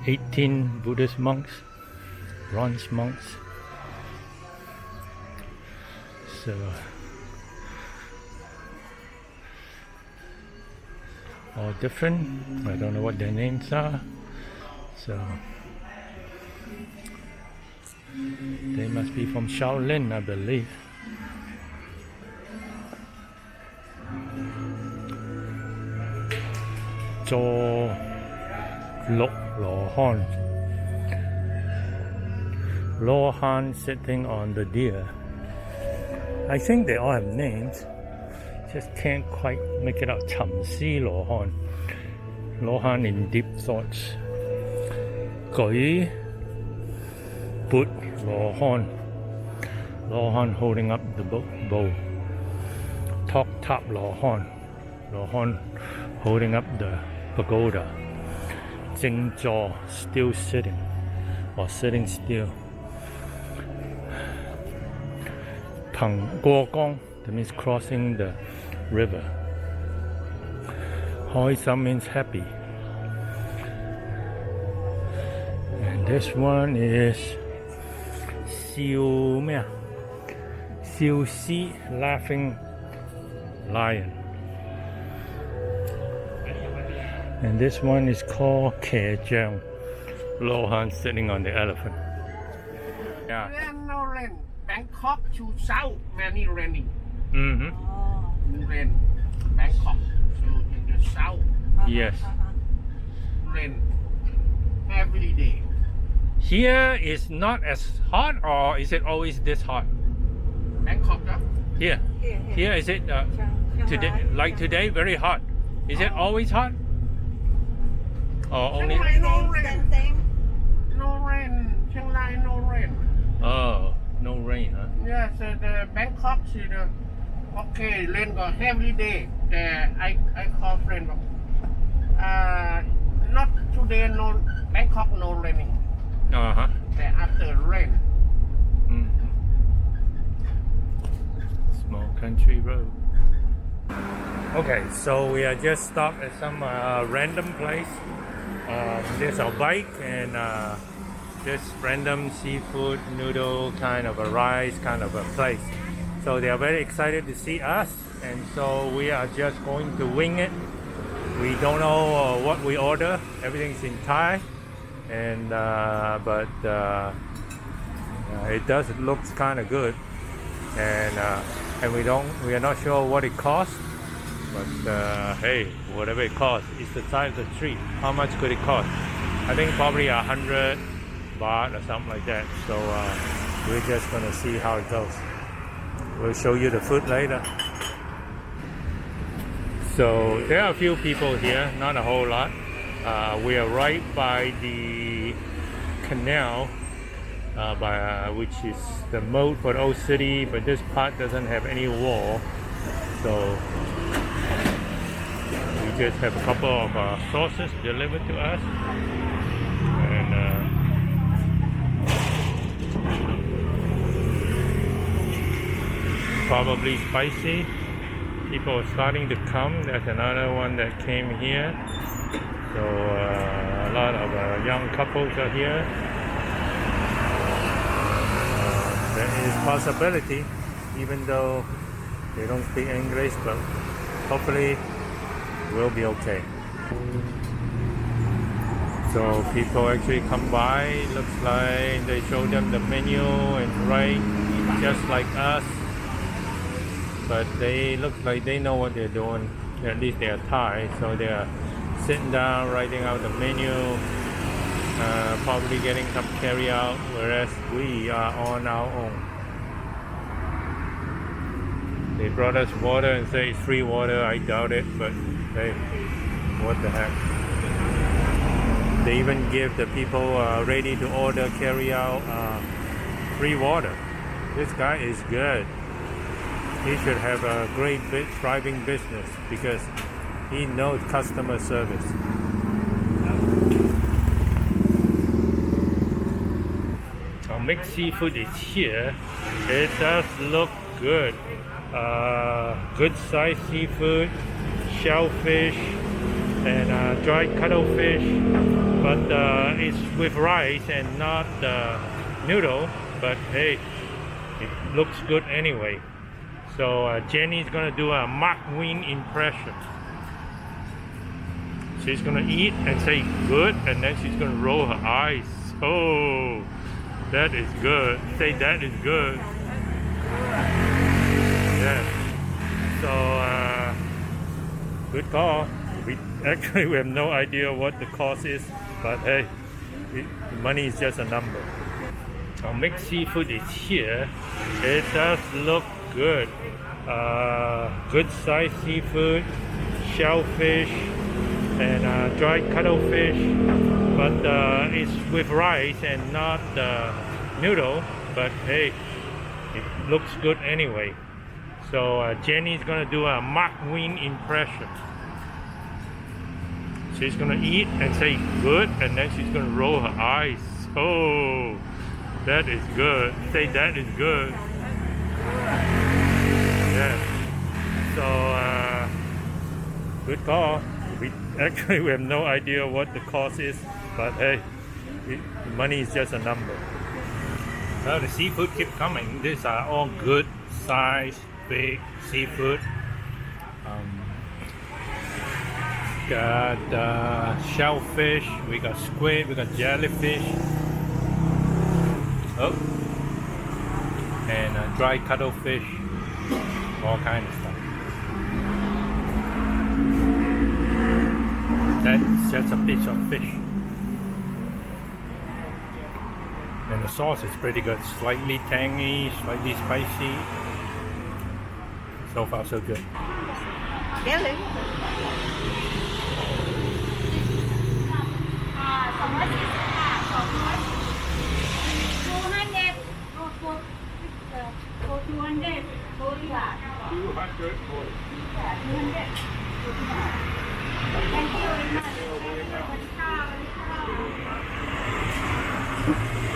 18 Buddhist monks, bronze monks. So all different. I don't know what their names are. So they must be from Shaolin, I believe. Lo Han sitting on the deer. I think they all have names. Just can't quite make it out. Cham Si Lo Han. Lo Han in deep thoughts. Gui Put Lo Han. Lo Han holding up the bow. Tok Tap Lo Han. Lo Han holding up the pagoda. Jing Jaw still sitting or sitting still. Pang Guo Gong, that means crossing the river. Hoi Sam means happy. And this one is Xiu Mia. Xiu Si, laughing lion. And this one is called Ke Jiang. Lo Han sitting on the elephant. Yeah. Rain, no rain. Bangkok to south, many raining. Mm-hmm. Rain. Bangkok. So in the south, Yes. rain every day. Here is not as hot, or is it always this hot? Bangkok, Here. Here is it today? Like today, very hot. Is it always hot? Or only? Chiang Rai, no rain. No rain. Chiang Rai, no rain. Oh, no rain, huh? Yes, the Bangkok is okay. Rain got every day. I call friend. Not today. No Bangkok, no raining. Uh-huh. After rain. Mm-hmm. Small country road. Okay, so we are just stopped at some random place. There's a bike and just random seafood noodle kind of a rice kind of a place. So they are very excited to see us, and so we are just going to wing it. We don't know what we order. Everything's in Thai, and but it does looks kind of good, and we are not sure what it costs. But hey, whatever it costs, it's the size of the street. How much could it cost? I think probably 100 baht or something like that. So we're just gonna see how it goes. We'll show you the food later. So there are a few people here, not a whole lot. We are right by the canal, which is the moat for the old city, but this part doesn't have any wall. So we just have a couple of sauces delivered to us, and probably spicy. People are starting to come. There's another one that came here. So a lot of young couples are here. There is possibility, even though they don't speak English, but hopefully we'll be okay. So people actually come by. Looks like they show them the menu and write just like us. but they look like they know what they're doing. At least they are Thai, so they are sitting down, writing out the menu, probably getting some carry out, whereas we are on our own. They brought us water and say it's free water. I doubt it, but hey, what the heck. They even give the people ready to order carry out free water. This guy is good. He should have a great thriving business because he knows customer service. Our mixed seafood is here. It does look good. Good sized seafood, shellfish, and dried cuttlefish, but it's with rice and not noodle. But hey, it looks good anyway. So Jenny's gonna do a McQueen impression. She's gonna eat and say good, and then she's gonna roll her eyes. Oh, that is good. Say that is good. Yeah. So good call. We have no idea what the cost is, but hey, money is just a number. Our mixed seafood is here. It does look good. Good sized seafood, shellfish, and dried cuttlefish, but it's with rice and not noodle. But hey, it looks good anyway. So Jenny's gonna do a McQueen impression. She's gonna eat and say good, and then she's gonna roll her eyes. Oh, that is good. Say that is good. Yeah. So good call. We have no idea what the cost is, but hey, money is just a number. Well, the seafood keep coming. These are all good size, big seafood. Got shellfish, we got squid, we got jellyfish. Oh, and dried cuttlefish, all kinds of stuff. That's just a piece of fish. And the sauce is pretty good, slightly tangy, slightly spicy. So far so good. Jelly.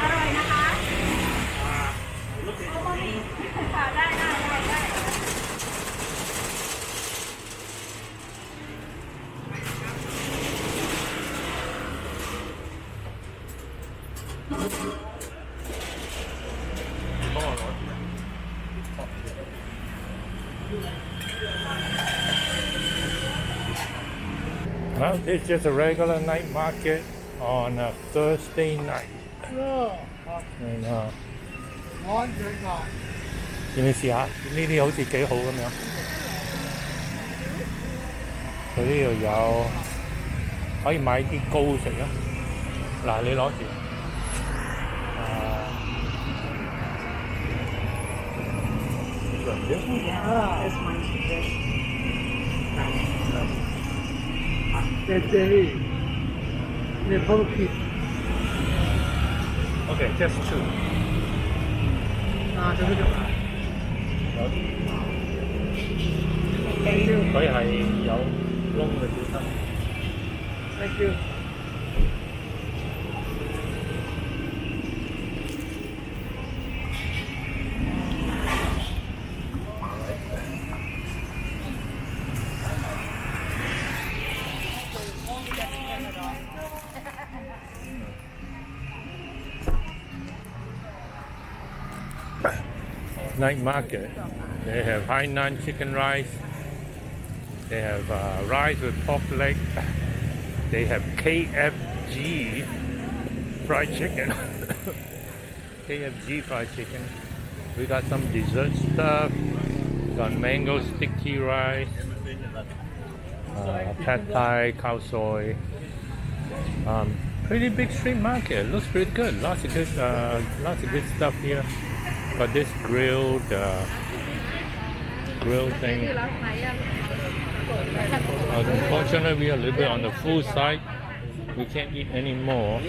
อร่อยนะคะได้ Well, it's just a regular night market on a Thursday night. And, ร้อนเกินก่อน 要唔要試下？呢啲好似幾好咁樣。佢呢度有可以買啲糕食啊！嗱，你攞住。Jelly, maple kiss. Okay, just two. 啊，就是这个。佢係有窿嘅小心。Thank you. Night market. They have Hainan chicken rice. They have rice with pork leg. They have KFG fried chicken. KFG fried chicken. We got some dessert stuff. got mango sticky rice, pad thai, khao soi. Pretty big street market. Looks pretty good. Lots of good stuff here. Got this grill thing. Unfortunately, we are a little bit on the full side. We can't eat any more.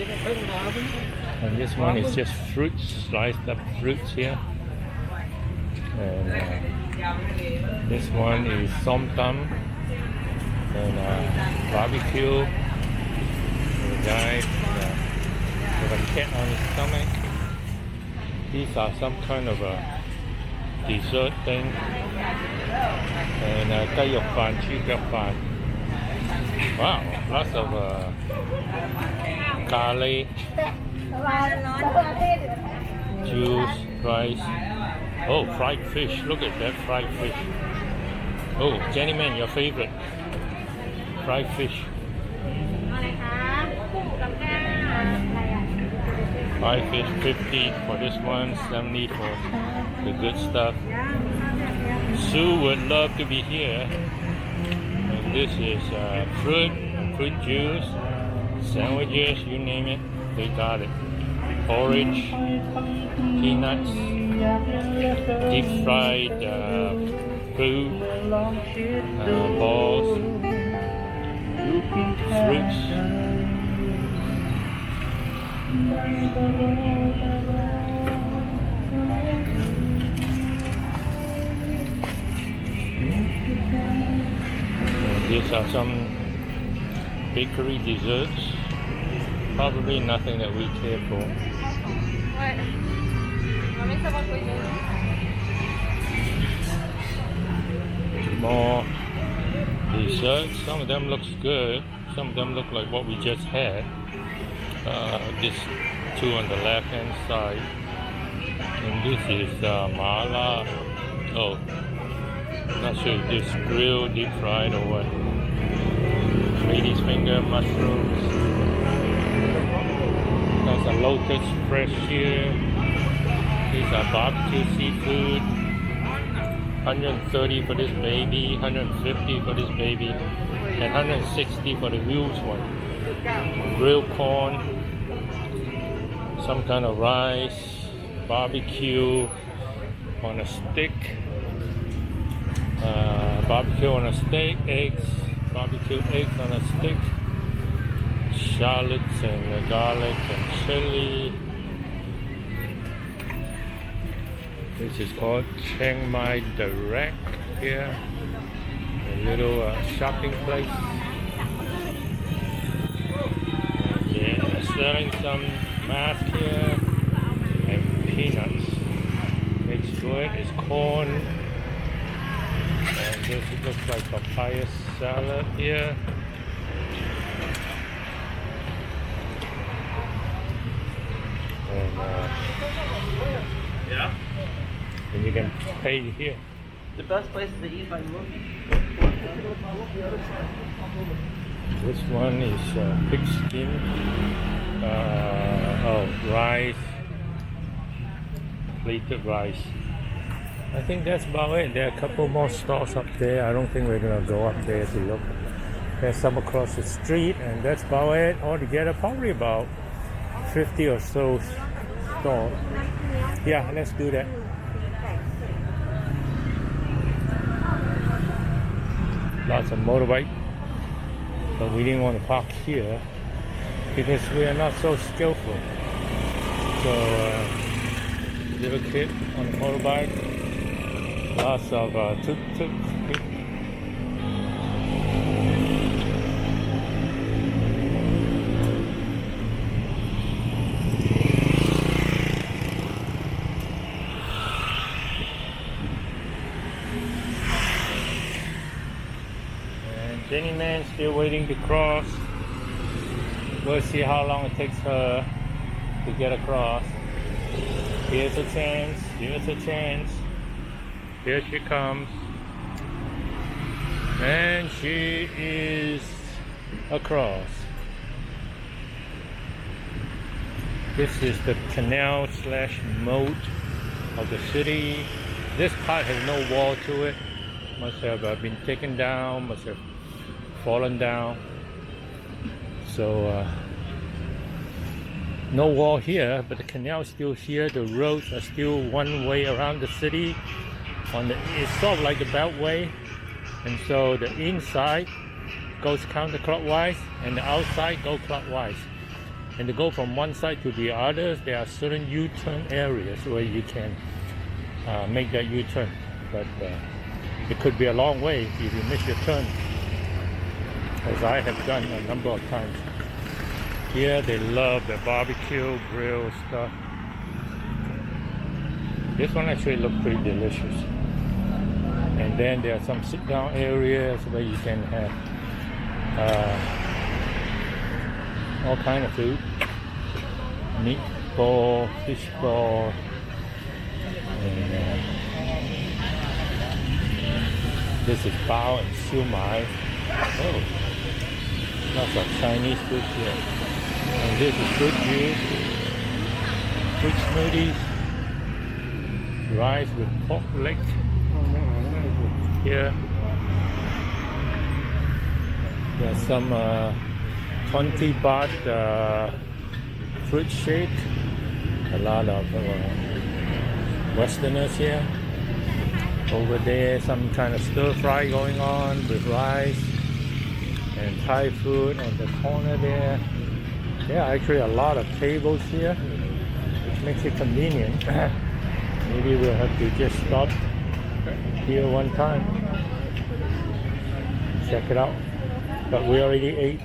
And this one is just fruits, sliced up fruits here. And this one is som tam and barbecue. The guy with a cat on his stomach. These are some kind of a dessert thing. And 雞肉飯, 豬腳飯. Wow, lots of curry, juice, rice. Oh, fried fish. Look at that fried fish. Oh, Jenny Man, your favorite. Fried fish. Fried fish 50 for this one, 70 for the good stuff. Sue would love to be here. And this is fruit juice, sandwiches, you name it, they got it. Porridge, peanuts, deep fried fruit, balls, fruits. These are some bakery desserts. Probably nothing that we care for. More desserts. Some of them looks good. Some of them look like what we just had. This two on the left hand side. And this is mala. Oh, not sure if this grilled, deep fried or what. Lady's finger, mushrooms. There's a lotus fresh here. These are barbecue seafood. 130 for this baby, 150 for this baby, and 160 for the huge one. Grilled corn, some kind of rice, barbecue on a stick, barbecue on a stick, eggs, barbecue eggs on a stick, shallots and garlic and chili. This is called Chiang Rai Direct here, a little shopping place. And they're selling some mask here and peanuts. Next to it is corn. And this looks like papaya salad here. And Yeah. and you can pay here. The best place to eat by movie. This one is pig skin. Rice. Plated rice. I think that's about it. There are a couple more stalls up there. I don't think we're gonna go up there to look. There's some across the street, and that's about it. Altogether, probably about 50 or so stalls. Yeah, let's do that. Lots of motorbike, but we didn't want to park here because we are not so skillful. So little kid on a motorbike, lots of tuk-tuk. Jenny Man still waiting to cross. We'll see how long it takes her to get across. Here's a chance, here's a chance. Here she comes. And she is across. This is the canal / moat of the city. This part has no wall to it. Must have been taken down, must have fallen down. So no wall here, but the canal is still here. The roads are still one way around the city. It's sort of like the beltway, and so the inside goes counterclockwise and the outside goes clockwise. And to go from one side to the other, there are certain U-turn areas where you can make that U-turn, but it could be a long way if you miss your turn, as I have done a number of times. Here they love the barbecue grill stuff. This one actually looks pretty delicious. And then there are some sit-down areas where you can have all kind of food. Meatball, fish ball, and this is bao and siu mai. Oh, lots of Chinese food here. And this is fruit juice, fruit smoothies, rice with pork leg. Here, there's some 20 baht fruit shake. A lot of Westerners here. Over there, some kind of stir fry going on with rice and Thai food on the corner there. There are actually a lot of tables here, which makes it convenient. Maybe we'll have to just stop here one time, check it out. But we already ate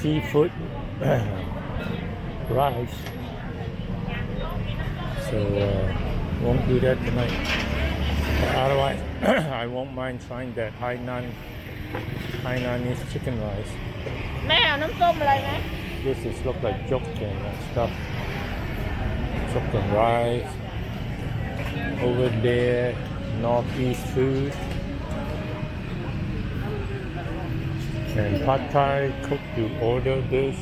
seafood rice, so won't do that tonight. But otherwise, I won't mind trying that Hainanese chicken rice. แม่เอาน้ำส้มอะไรไหม This is look like jokjen and stuff. Jokjen rice. Over there, Northeast food. And pad thai cooked, you order this.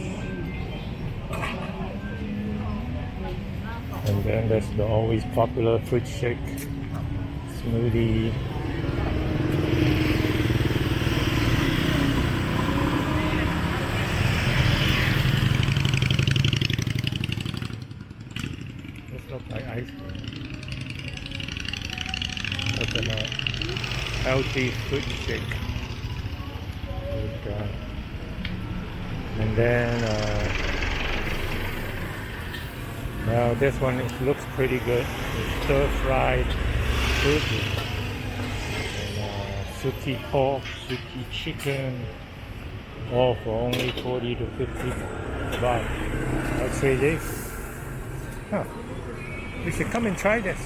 And then there's the always popular fruit shake, smoothie. This looks like ice cream. Coconut, healthy fruit shake. And then now this one looks pretty good. It's stir-fried fruit and suki pork, suki chicken, all for only 40 to 50 baht. I'd say this. Huh. We should come and try this.